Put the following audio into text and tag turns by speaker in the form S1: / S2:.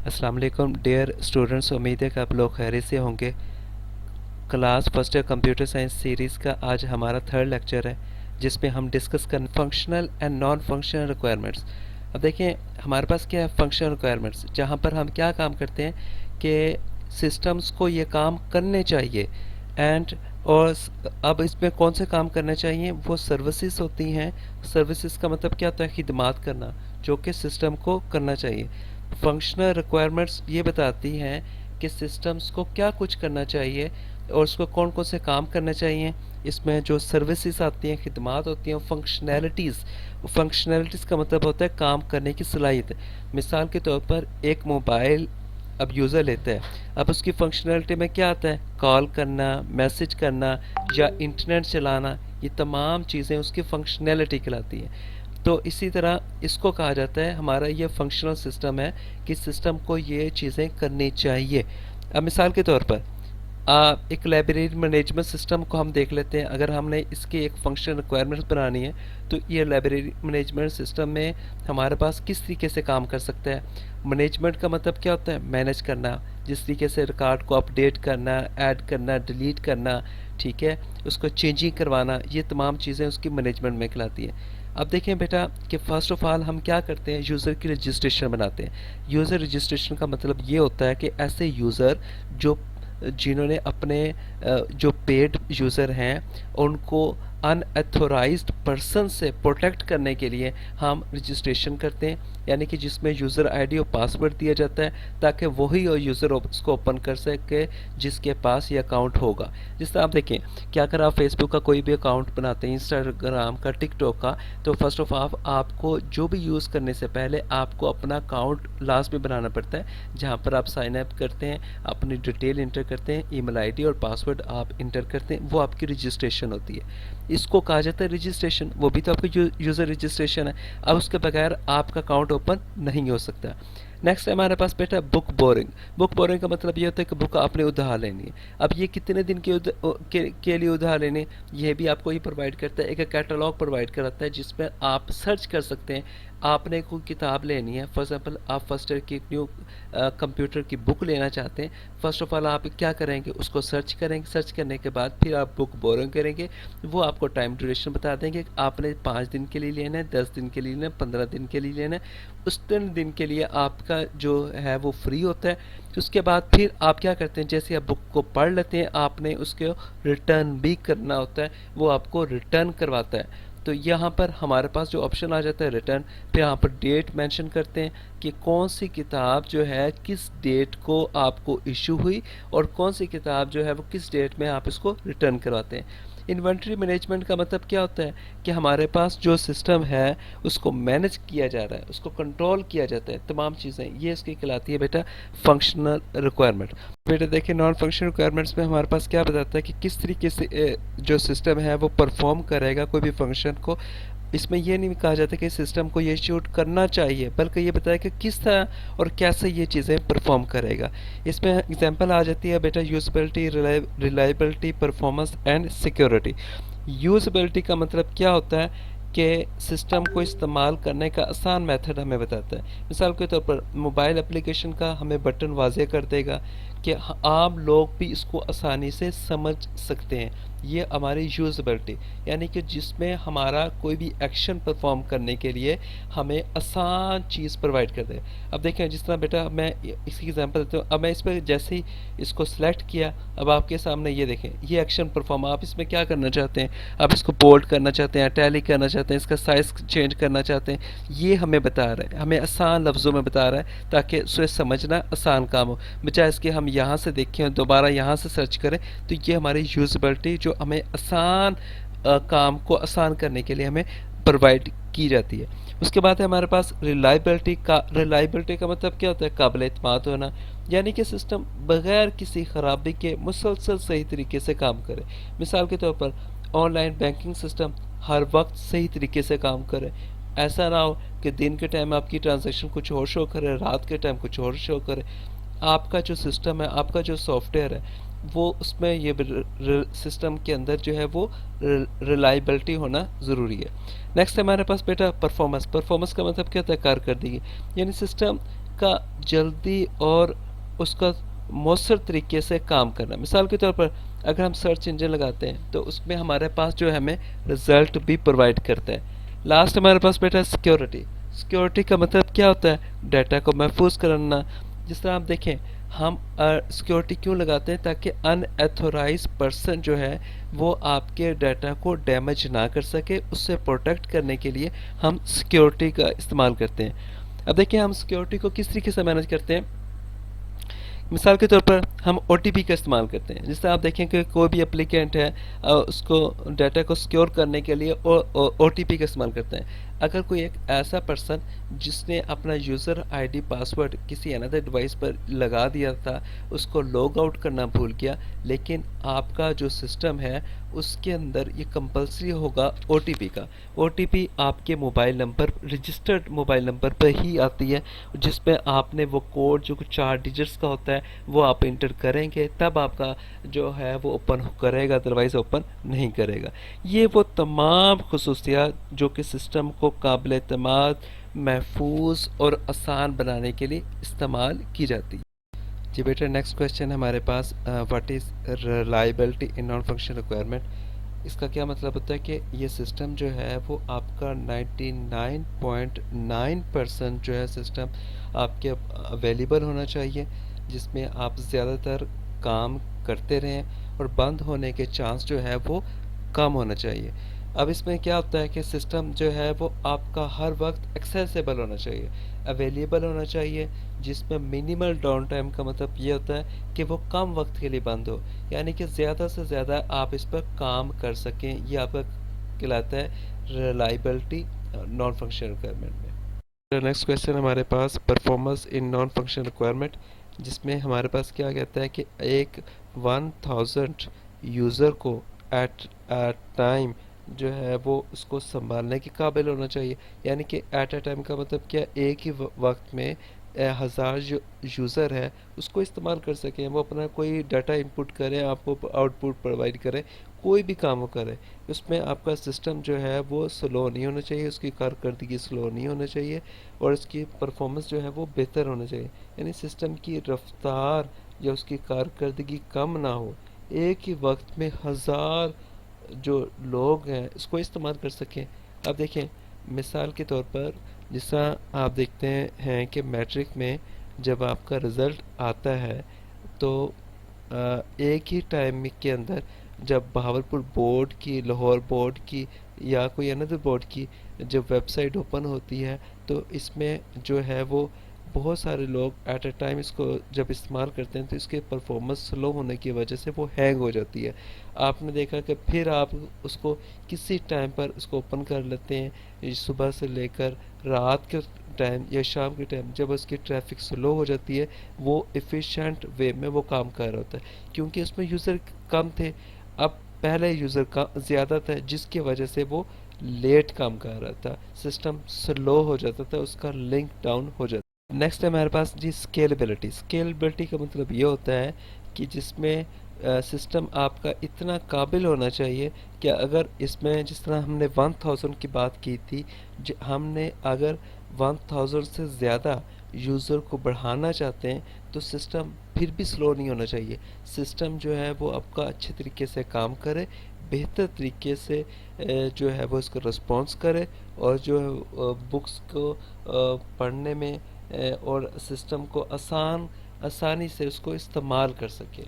S1: अस्सलाम वालेकुम dear students, उम्मीद है कि आप लोग खैरियत से होंगे। Class first year computer science series का आज हमारा थर्ड लेक्चर है, जिसमें हम डिस्कस करें functional and non functional requirements. अब देखें हमारे पास क्या है, फंक्शनल रिक्वायरमेंट्स, जहाँ पर हम क्या काम करते हैं कि सिस्टम्स को ये काम करने चाहिए एंड और अब इसमें कौन से काम करने चाहिए, वो सर्विसेज होती हैं। सर्विसेज का मतलब क्या होता है, खिदमात करना, जो कि सिस्टम को करना चाहिए। फंक्शनल रिक्वायरमेंट्स ये बताती हैं कि सिस्टम्स को क्या कुछ करना चाहिए और उसको कौन कौन से काम करने चाहिए। इसमें जो सर्विसेज आती हैं, खिदमात होती हैं, फंक्शनैलिटीज़ का मतलब होता है काम करने की सलाहियत। मिसाल के तौर पर एक मोबाइल अब यूज़र लेता है, अब उसकी फंक्शनैलिटी में क्या आता है, कॉल करना, मैसेज करना या इंटरनेट चलाना, ये तमाम चीज़ें उसकी फंक्शनैलिटी कहलाती हैं। तो इसी तरह इसको कहा जाता है, हमारा ये फंक्शनल सिस्टम है कि सिस्टम को ये चीज़ें करनी चाहिए। अब मिसाल के तौर पर एक लाइब्रेरी मैनेजमेंट सिस्टम को हम देख लेते हैं। अगर हमने इसकी एक फंक्शन रिक्वायरमेंट्स बनानी है तो ये लाइब्रेरी मैनेजमेंट सिस्टम में हमारे पास किस तरीके से काम कर सकता है। मैनेजमेंट का मतलब क्या होता है, मैनेज करना, जिस तरीके से रिकॉर्ड को अपडेट करना, ऐड करना, डिलीट करना, ठीक है, उसको चेंजिंग करवाना, ये तमाम चीज़ें उसकी मैनेजमेंट में कहलाती है। अब देखें बेटा कि फ़र्स्ट ऑफ़ ऑल हम क्या करते हैं, यूज़र की रजिस्ट्रेशन बनाते हैं। यूज़र रजिस्ट्रेशन का मतलब ये होता है कि ऐसे यूज़र जिन्होंने अपने जो पेड यूज़र हैं उनको अनऑथोराइज्ड पर्सन से प्रोटेक्ट करने के लिए हम रजिस्ट्रेशन करते हैं, यानी कि जिसमें यूज़र आईडी और पासवर्ड दिया जाता है ताकि वही और यूज़र उसको ओपन कर सके जिसके पास ये अकाउंट होगा। जिस तरह आप देखें कि अगर आप फेसबुक का कोई भी अकाउंट बनाते हैं, इंस्टाग्राम का, टिकटॉक का, तो फर्स्ट ऑफ ऑल आपको जो भी यूज़ करने से पहले आपको अपना अकाउंट लास्ट में बनाना पड़ता है, जहाँ पर आप साइन अप करते हैं, अपनी डिटेल इंटर करते हैं, ईमेल आईडी और पासवर्ड आप इंटर करते हैं, वो आपकी रजिस्ट्रेशन होती है। इसको कहा जाता है रजिस्ट्रेशन, वो भी तो आपका यूज़र रजिस्ट्रेशन है। अब उसके बगैर आपका अकाउंट ओपन नहीं हो सकता। नेक्स्ट है हमारे पास बेटा बुक बोरिंग। बुक बोरिंग का मतलब ये होता है कि बुक आपने उधार लेनी है। अब ये कितने दिन के लिए उधार लेनी है, ये भी आपको ही प्रोवाइड करता है। एक कैटलॉग प्रोवाइड कराता है जिसमें आप सर्च कर सकते हैं, आपने कोई किताब लेनी है, फॉर एग्जाम्पल आप फर्स्ट ईयर की न्यू कंप्यूटर की बुक लेना चाहते हैं। फर्स्ट ऑफ ऑल आप क्या करेंगे, उसको सर्च करेंगे, सर्च करने के बाद फिर आप बुक बोरिंग करेंगे। वो आपको टाइम ड्यूरेशन बता देंगे, आपने 5 दिन के लिए लेना है, 10 दिन के लिए लेना है, 15 दिन के लिए लेना है। उस 3 दिन के लिए आपका जो है वो फ्री होता है। उसके बाद फिर आप क्या करते हैं, जैसे आप बुक को पढ़ लेते हैं, आपने उसको रिटर्न भी करना होता है, वो आपको रिटर्न करवाता है। तो यहाँ पर हमारे पास जो ऑप्शन आ जाता है रिटर्न, फिर यहाँ पर डेट मेंशन करते हैं कि कौन सी किताब जो है किस डेट को आपको इशू हुई और कौन सी किताब जो है वो किस डेट में आप इसको रिटर्न करवाते हैं। इन्वेंट्री मैनेजमेंट का मतलब क्या होता है कि हमारे पास जो सिस्टम है उसको मैनेज किया जा रहा है, उसको कंट्रोल किया जाता है, तमाम चीज़ें, ये इसकी कहलाती है बेटा फंक्शनल रिक्वायरमेंट। बेटा देखिए नॉन फंक्शनल रिक्वायरमेंट्स में हमारे पास क्या बताता है कि किस तरीके से जो सिस्टम है वो परफॉर्म करेगा कोई भी फंक्शन को। इसमें ये नहीं कहा जाता कि सिस्टम को ये शूट करना चाहिए, बल्कि ये बताया कि किस तरह और कैसे ये चीज़ें परफॉर्म करेगा। इसमें एग्जांपल आ जाती है बेटा यूज़बिलिटी, रिलायबिलिटी, परफॉर्मेंस एंड सिक्योरिटी। यूज़बिलिटी का मतलब क्या होता है कि सिस्टम को इस्तेमाल करने का आसान मेथड हमें बताता है। मिसाल के तौर पर मोबाइल एप्लीकेशन का हमें बटन वाज़े कर देगा कि आम लोग भी इसको आसानी से समझ सकते हैं। ये हमारी यूज़बिलिटी, यानी कि जिसमें हमारा कोई भी एक्शन परफॉर्म करने के लिए हमें आसान चीज़ प्रोवाइड कर दे। अब देखें जिस तरह बेटा मैं इसकी एग्जांपल देता हूँ, अब मैं इस पर जैसे ही इसको सिलेक्ट किया, अब आपके सामने ये देखें ये एक्शन परफॉर्म, आप इसमें क्या करना चाहते हैं, आप इसको बोल्ड करना चाहते हैं, इटैलिक करना चाहते हैं, इसका साइज़ चेंज करना चाहते हैं, ये हमें बता रहा है, हमें आसान लफ्ज़ों में बता रहा है ताकि उसे समझना आसान काम हो, बजाय इसके हम यहाँ से देखें और दोबारा यहाँ से सर्च करें। तो ये हमारी यूज़बिलिटी जो हमें आसान काम को आसान करने के लिए हमें प्रोवाइड की जाती है। उसके बाद है हमारे पास रिलायबिलिटी का मतलब क्या होता है, काबिल एतमाद होना, यानी कि सिस्टम बगैर किसी ख़राबी के मुसलसल सही तरीके से काम करे। मिसाल के तौर पर ऑनलाइन बैंकिंग सिस्टम हर वक्त सही तरीके से काम करे। ऐसा ना हो कि दिन के टाइम आपकी ट्रांजैक्शन कुछ और शो करे, रात के टाइम कुछ और शो करे। आपका जो सिस्टम है, आपका जो सॉफ्टवेयर है, वो उसमें ये सिस्टम के अंदर जो है वो रिलायबिलिटी होना ज़रूरी है। नेक्स्ट हमारे पास बेटा परफॉर्मेंस। परफॉर्मेंस का मतलब क्या होता है, कारकर्दगी, यानी सिस्टम का जल्दी और उसका मौसर तरीके से काम करना। मिसाल के तौर पर अगर हम सर्च इंजन लगाते हैं तो उसमें हमारे पास जो है हमें रिज़ल्ट भी प्रोवाइड करता है। लास्ट हमारे पास बैठा है सिक्योरिटी। सिक्योरिटी का मतलब क्या होता है? डाटा को महफूज करना। जिस तरह आप देखें, हम सिक्योरिटी क्यों लगाते हैं? ताकि अनएथोराइज पर्सन जो है वो आपके डाटा को डैमेज ना कर सके, उससे प्रोटेक्ट करने के लिए हम सिक्योरिटी का इस्तेमाल करते हैं। अब देखिए हम सिक्योरिटी को किस तरीके से मैनेज करते हैं। मिसाल के तौर पर हम OTP का इस्तेमाल करते हैं। जिस तरह आप देखें कि कोई भी एप्लीकेंट है उसको डाटा को सिक्योर करने के लिए OTP का इस्तेमाल करते हैं। अगर कोई एक ऐसा पर्सन जिसने अपना यूज़र ID पासवर्ड किसी अनदर डिवाइस पर लगा दिया था, उसको लॉग आउट करना भूल गया, लेकिन आपका जो सिस्टम है उसके अंदर ये कंपलसरी होगा OTP का। OTP आपके mobile number, registered mobile number पर ही आती है, जिसमें आपने वो कोड जो 4 डिजिट्स का होता है वो आप इंटर करेंगे, तब आपका जो है वो ओपन करेगा, अदरवाइज़ ओपन नहीं करेगा। ये वो तमाम खसूसियात जो कि सिस्टम को काबिल एतमाद, महफूज और आसान बनाने के लिए इस्तेमाल की जाती है। जी बेटा, नेक्स्ट क्वेश्चन हमारे पास, what is reliability in non functional requirement. इसका क्या मतलब होता है कि ये सिस्टम जो है वो आपका 99.9% जो है सिस्टम आपके अवेलेबल होना चाहिए, जिसमें आप ज़्यादातर काम करते रहें और बंद होने के चांस जो है वो कम होना चाहिए। अब इसमें क्या होता है कि सिस्टम जो है वो आपका हर वक्त एक्सेसिबल होना चाहिए, अवेलेबल होना चाहिए, जिसमें मिनिमल डाउन टाइम का मतलब ये होता है कि वो कम वक्त के लिए बंद हो, यानी कि ज़्यादा से ज़्यादा आप इस पर काम कर सकें। ये आपका कहलाता है रिलायबिलिटी नॉन फंक्शनल रिक्वायरमेंट में। नेक्स्ट क्वेश्चन हमारे पास, performance in non functional requirement, जिसमें हमारे पास क्या कहता है कि एक 1000 यूज़र को एट टाइम जो है वो उसको संभालने के काबिल होना चाहिए। यानी कि एट अ टाइम का मतलब क्या, एक ही वक्त में 1000 जो यूज़र है उसको इस्तेमाल कर सकें, वो अपना कोई डाटा इनपुट करें, आपको आउटपुट प्रोवाइड करें, कोई भी काम वो करे, उसमें आपका सिस्टम जो है वो स्लो नहीं होना चाहिए, उसकी कारकर्दगी स्लो नहीं होना चाहिए, और उसकी परफॉर्मेंस जो है वो बेहतर होना चाहिए। यानी सिस्टम की रफ्तार या उसकी कारकर्दगी कम ना हो, एक ही वक्त में 1000 जो लोग हैं इसको इस्तेमाल कर सकें। अब देखें, मिसाल के तौर पर जिस तरह आप देखते हैं कि मैट्रिक में जब आपका रिज़ल्ट आता है तो एक ही टाइम के अंदर जब बहावलपुर बोर्ड की, लाहौर बोर्ड की या कोई अनदर बोर्ड की जब वेबसाइट ओपन होती है तो इसमें जो है वो बहुत सारे लोग एट अ टाइम इसको जब इस्तेमाल करते हैं तो इसके परफॉर्मेंस स्लो होने की वजह से वो हैंग हो जाती है। आपने देखा कि फिर आप उसको किसी टाइम पर उसको ओपन कर लेते हैं, सुबह से लेकर रात के टाइम या शाम के टाइम जब उसकी ट्रैफिक स्लो हो जाती है, वो एफिशिएंट वे में वो काम कर रहा होता है, क्योंकि उसमें यूज़र कम थे। अब पहले यूज़र का ज़्यादा था, जिसकी वजह से वो लेट काम कर रहा था, सिस्टम स्लो हो जाता था, उसका लिंक डाउन हो जाता। नेक्स्ट है हमारे पास जी स्केलेबिलिटी। स्केलेबिलिटी का मतलब ये होता है कि जिसमें सिस्टम आपका इतना काबिल होना चाहिए कि अगर इसमें जिस तरह हमने 1000 की बात की थी, हमने अगर 1000 से ज़्यादा यूज़र को बढ़ाना चाहते हैं तो सिस्टम फिर भी स्लो नहीं होना चाहिए। सिस्टम जो है वो आपका अच्छे तरीके से काम करे, बेहतर तरीके से जो है वो इसको रिस्पॉन्स करे, और जो है बुक्स को पढ़ने में और सिस्टम को आसानी से उसको इस्तेमाल कर सके।